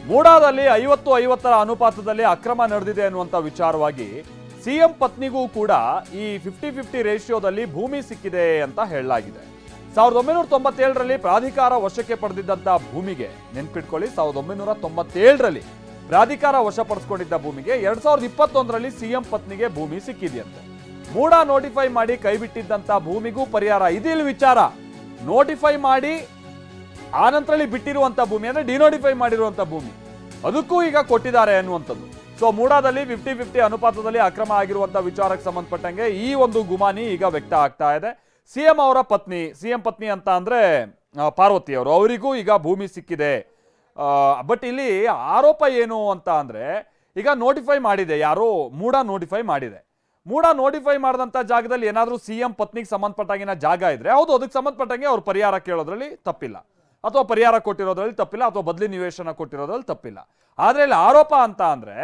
ಮೂಡಾದಲ್ಲಿ 50-50 ಅನುಪಾತದಲ್ಲಿ ಅಕ್ರಮ ನಡೆದಿದೆ ಅನ್ನುವಂಥ ವಿಚಾರವಾಗಿ ಸಿಎಂ ಪತ್ನಿಗೂ ಕೂಡ ಈ 50-50 ರೇಷಿಯೋದಲ್ಲಿ ಭೂಮಿ ಸಿಕ್ಕಿದೆ ಅಂತ ಹೇಳಲಾಗಿದೆ. 1997ರಲ್ಲಿ ಪ್ರಾಧಿಕಾರ ವಶಕ್ಕೆ ಪಡೆದಿದ್ದಂಥ ಭೂಮಿಗೆ ನೆನ್ಪಿಟ್ಕೊಳ್ಳಿ, 1997ರಲ್ಲಿ ಪ್ರಾಧಿಕಾರ ವಶಪಡಿಸಿಕೊಂಡಿದ್ದ ಭೂಮಿಗೆ 2021ರಲ್ಲಿ ಸಿಎಂ ಪತ್ನಿಗೆ ಭೂಮಿ ಸಿಕ್ಕಿದೆಯಂತೆ. ಮೂಡ ನೋಟಿಫೈ ಮಾಡಿ ಕೈಬಿಟ್ಟಿದ್ದಂಥ ಭೂಮಿಗೂ ಪರಿಹಾರ. ಇದಿಲ್ಲಿ ವಿಚಾರ. ನೋಟಿಫೈ ಮಾಡಿ ಆನಂತರದಲ್ಲಿ ಬಿಟ್ಟಿರುವಂಥ ಭೂಮಿ ಅಂದ್ರೆ ಡಿನೋಟಿಫೈ ಮಾಡಿರುವಂಥ ಭೂಮಿ, ಅದಕ್ಕೂ ಈಗ ಕೊಟ್ಟಿದ್ದಾರೆ ಅನ್ನುವಂಥದ್ದು. ಸೊ ಮೂಡಾದಲ್ಲಿ 50-50 ಅನುಪಾತದಲ್ಲಿ ಅಕ್ರಮ ಆಗಿರುವಂಥ ವಿಚಾರಕ್ಕೆ ಸಂಬಂಧಪಟ್ಟಂಗೆ ಈ ಒಂದು ಗುಮಾನಿ ಈಗ ವ್ಯಕ್ತ ಆಗ್ತಾ ಇದೆ. ಸಿಎಂ ಅವರ ಪತ್ನಿ, ಸಿಎಂ ಪತ್ನಿ ಅಂತ ಅಂದ್ರೆ ಪಾರ್ವತಿ ಅವರು, ಅವರಿಗೂ ಈಗ ಭೂಮಿ ಸಿಕ್ಕಿದೆ. ಬಟ್ ಇಲ್ಲಿ ಆರೋಪ ಏನು ಅಂತ ಅಂದ್ರೆ, ಈಗ ನೋಟಿಫೈ ಮಾಡಿದೆ, ಯಾರೋ ಮೂಡ ನೋಟಿಫೈ ಮಾಡಿದೆ. ಮೂಡ ನೋಟಿಫೈ ಮಾಡಿದಂಥ ಜಾಗದಲ್ಲಿ ಏನಾದರೂ ಸಿಎಂ ಪತ್ನಿಗೆ ಸಂಬಂಧಪಟ್ಟಾಗಿನ ಜಾಗ ಇದ್ರೆ ಹೌದು, ಅದಕ್ಕೆ ಸಂಬಂಧಪಟ್ಟಂಗೆ ಅವ್ರು ಪರಿಹಾರ ಕೇಳೋದ್ರಲ್ಲಿ ತಪ್ಪಿಲ್ಲ, ಅಥವಾ ಪರಿಹಾರ ಕೊಟ್ಟಿರೋದ್ರಲ್ಲಿ ತಪ್ಪಿಲ್ಲ, ಅಥವಾ ಬದಲಿ ನಿವೇಶನ ಕೊಟ್ಟಿರೋದ್ರಲ್ಲಿ ತಪ್ಪಿಲ್ಲ. ಆದರೆ ಇಲ್ಲಿ ಆರೋಪ ಅಂತ ಅಂದ್ರೆ,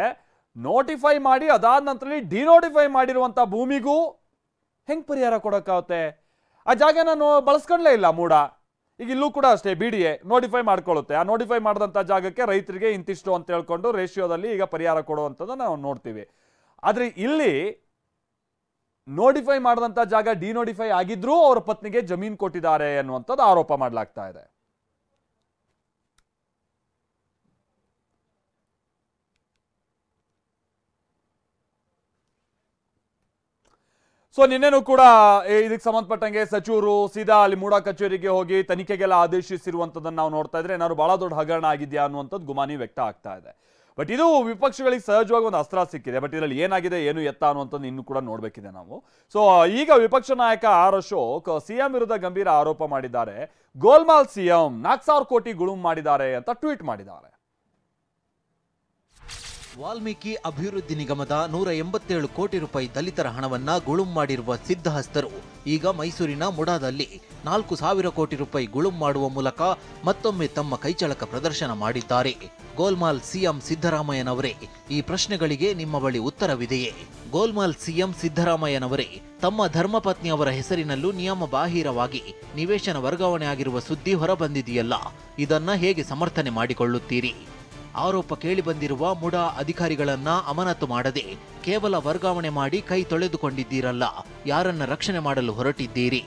ನೋಟಿಫೈ ಮಾಡಿ ಅದಾದ ನಂತರದಲ್ಲಿ ಡಿನೋಟಿಫೈ ಮಾಡಿರುವಂಥ ಭೂಮಿಗೂ ಹೆಂಗೆ ಪರಿಹಾರ ಕೊಡೋಕ್ಕಾಗುತ್ತೆ? ಆ ಜಾಗನ ಬಳಸ್ಕೊಳ್ಳೇ ಇಲ್ಲ ಮೂಡ. ಈಗ ಇಲ್ಲೂ ಕೂಡ ಅಷ್ಟೇ, BDA ನೋಟಿಫೈ ಮಾಡ್ಕೊಳ್ಳುತ್ತೆ. ಆ ನೋಟಿಫೈ ಮಾಡಿದಂಥ ಜಾಗಕ್ಕೆ ರೈತರಿಗೆ ಇಂತಿಷ್ಟು ಅಂತ ಹೇಳ್ಕೊಂಡು ರೇಷಿಯೋದಲ್ಲಿ ಈಗ ಪರಿಹಾರ ಕೊಡುವಂಥದ್ದು ನಾವು ನೋಡ್ತೀವಿ. ಆದರೆ ಇಲ್ಲಿ ನೋಟಿಫೈ ಮಾಡಿದಂಥ ಜಾಗ ಡಿನೋಟಿಫೈ ಆಗಿದ್ರೂ ಅವರ ಪತ್ನಿಗೆ ಜಮೀನು ಕೊಟ್ಟಿದ್ದಾರೆ ಅನ್ನುವಂಥದ್ದು ಆರೋಪ ಮಾಡಲಾಗ್ತಾ ಇದೆ. ಸೊ ನಿನ್ನೆನೂ ಕೂಡ ಇದಕ್ಕೆ ಸಂಬಂಧಪಟ್ಟಂಗೆ ಸಚಿವರು ಸೀದಾ ಅಲ್ಲಿ ಮೂಡ ಕಚೇರಿಗೆ ಹೋಗಿ ತನಿಖೆಗೆಲ್ಲ ಆದೇಶಿಸಿರುವಂಥದ್ದನ್ನು ನಾವು ನೋಡ್ತಾ ಇದ್ರೆ ಏನಾದ್ರು ಬಹಳ ದೊಡ್ಡ ಹಗರಣ ಆಗಿದೆಯಾ ಅನ್ನುವಂಥದ್ದು ಗುಮಾನಿ ವ್ಯಕ್ತ ಆಗ್ತಾ ಇದೆ. ಬಟ್ ಇದು ವಿಪಕ್ಷಗಳಿಗೆ ಸಹಜವಾಗಿ ಒಂದು ಅಸ್ತ್ರ ಸಿಕ್ಕಿದೆ. ಬಟ್ ಇದರಲ್ಲಿ ಏನಾಗಿದೆ, ಏನು ಎತ್ತ ಅನ್ನುವಂಥದ್ದು ಇನ್ನೂ ಕೂಡ ನೋಡಬೇಕಿದೆ ನಾವು. ಸೊ ಈಗ ವಿಪಕ್ಷ ನಾಯಕ ಆರ್ ಅಶೋಕ್ ಸಿಎಂ ವಿರುದ್ಧ ಗಂಭೀರ ಆರೋಪ ಮಾಡಿದ್ದಾರೆ. ಗೋಲ್ಮಾಲ್ ಸಿಎಂ 4,000 ಕೋಟಿ ಗುಳುಂ ಮಾಡಿದ್ದಾರೆ ಅಂತ ಟ್ವೀಟ್ ಮಾಡಿದ್ದಾರೆ. ವಾಲ್ಮೀಕಿ ಅಭಿವೃದ್ಧಿ ನಿಗಮದ 187 ಕೋಟಿ ರೂಪಾಯಿ ದಲಿತರ ಹಣವನ್ನ ಗುಳುಂ ಮಾಡಿರುವ ಸಿದ್ಧಹಸ್ತರು ಈಗ ಮೈಸೂರಿನ ಮುಡಾದಲ್ಲಿ 4,000 ಕೋಟಿ ರೂಪಾಯಿ ಗುಳುಂ ಮಾಡುವ ಮೂಲಕ ಮತ್ತೊಮ್ಮೆ ತಮ್ಮ ಕೈಚಳಕ ಪ್ರದರ್ಶನ ಮಾಡಿದ್ದಾರೆ. ಗೋಲ್ಮಾಲ್ ಸಿಎಂ ಸಿದ್ದರಾಮಯ್ಯನವರೇ, ಈ ಪ್ರಶ್ನೆಗಳಿಗೆ ನಿಮ್ಮ ಬಳಿ ಉತ್ತರವಿದೆಯೇ? ಗೋಲ್ಮಾಲ್ ಸಿಎಂ ಸಿದ್ದರಾಮಯ್ಯನವರೇ, ತಮ್ಮ ಧರ್ಮಪತ್ನಿಯವರ ಹೆಸರಿನಲ್ಲೂ ನಿಯಮ ಬಾಹಿರವಾಗಿ ನಿವೇಶನ ವರ್ಗಾವಣೆ ಆಗಿರುವ ಸುದ್ದಿ ಹೊರಬಂದಿದೆಯಲ್ಲ, ಇದನ್ನ ಹೇಗೆ ಸಮರ್ಥನೆ ಮಾಡಿಕೊಳ್ಳುತ್ತೀರಿ? ಆರೋಪ ಕೇಳಿಬಂದಿರುವ ಮುಡಾ ಅಧಿಕಾರಿಗಳನ್ನ ಅಮಾನತು ಮಾಡದೆ ಕೇವಲ ವರ್ಗಾವಣೆ ಮಾಡಿ ಕೈ ತೊಳೆದುಕೊಂಡಿದ್ದೀರಲ್ಲ, ಯಾರನ್ನ ರಕ್ಷಣೆ ಮಾಡಲು ಹೊರಟಿದ್ದೀರಿ?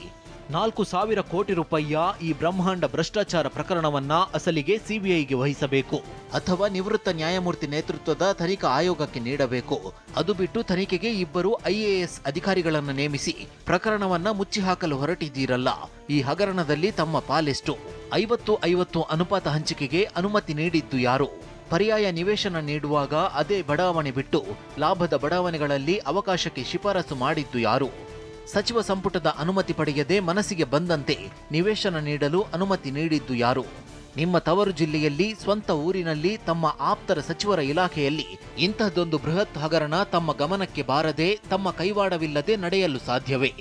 4,000 ಕೋಟಿ ರೂಪಾಯಿಯ ಈ ಬ್ರಹ್ಮಾಂಡ ಭ್ರಷ್ಟಾಚಾರ ಪ್ರಕರಣವನ್ನ ಅಸಲಿಗೆ ಸಿಬಿಐಗೆ ವಹಿಸಬೇಕು, ಅಥವಾ ನಿವೃತ್ತ ನ್ಯಾಯಮೂರ್ತಿ ನೇತೃತ್ವದ ತನಿಖಾ ಆಯೋಗಕ್ಕೆ ನೀಡಬೇಕು. ಅದು ಬಿಟ್ಟು ತನಿಖೆಗೆ 2 IAS ಅಧಿಕಾರಿಗಳನ್ನ ನೇಮಿಸಿ ಪ್ರಕರಣವನ್ನ ಮುಚ್ಚಿ ಹಾಕಲು ಹೊರಟಿದ್ದೀರಲ್ಲ, ಈ ಹಗರಣದಲ್ಲಿ ತಮ್ಮ ಪಾಲೆಷ್ಟು? 50-50 ಅನುಪಾತ ಹಂಚಿಕೆಗೆ ಅನುಮತಿ ನೀಡಿದ್ದು ಯಾರು? ಪರ್ಯಾಯ ನಿವೇಶನ ನೀಡುವಾಗ ಅದೇ ಬಡಾವಣೆ ಬಿಟ್ಟು ಲಾಭದ ಬಡಾವಣೆಗಳಲ್ಲಿ ಅವಕಾಶಕ್ಕೆ ಶಿಫಾರಸು ಮಾಡಿದ್ದು ಯಾರು? ಸಚಿವ ಸಂಪುಟದ ಅನುಮತಿ ಪಡೆಯದೆ ಮನಸ್ಸಿಗೆ ಬಂದಂತೆ ನಿವೇಶನ ನೀಡಲು ಅನುಮತಿ ನೀಡಿದ್ದು ಯಾರು? ನಿಮ್ಮ ತವರು ಜಿಲ್ಲೆಯಲ್ಲಿ ಸ್ವಂತ ಊರಿನಲ್ಲಿ ತಮ್ಮ ಆಪ್ತರ ಸಚಿವರ ಇಲಾಖೆಯಲ್ಲಿ ಇಂತಹದೊಂದು ಬೃಹತ್ ಹಗರಣ ತಮ್ಮ ಗಮನಕ್ಕೆ ಬಾರದೆ, ತಮ್ಮ ಕೈವಾಡವಿಲ್ಲದೆ ನಡೆಯಲು ಸಾಧ್ಯವೇ?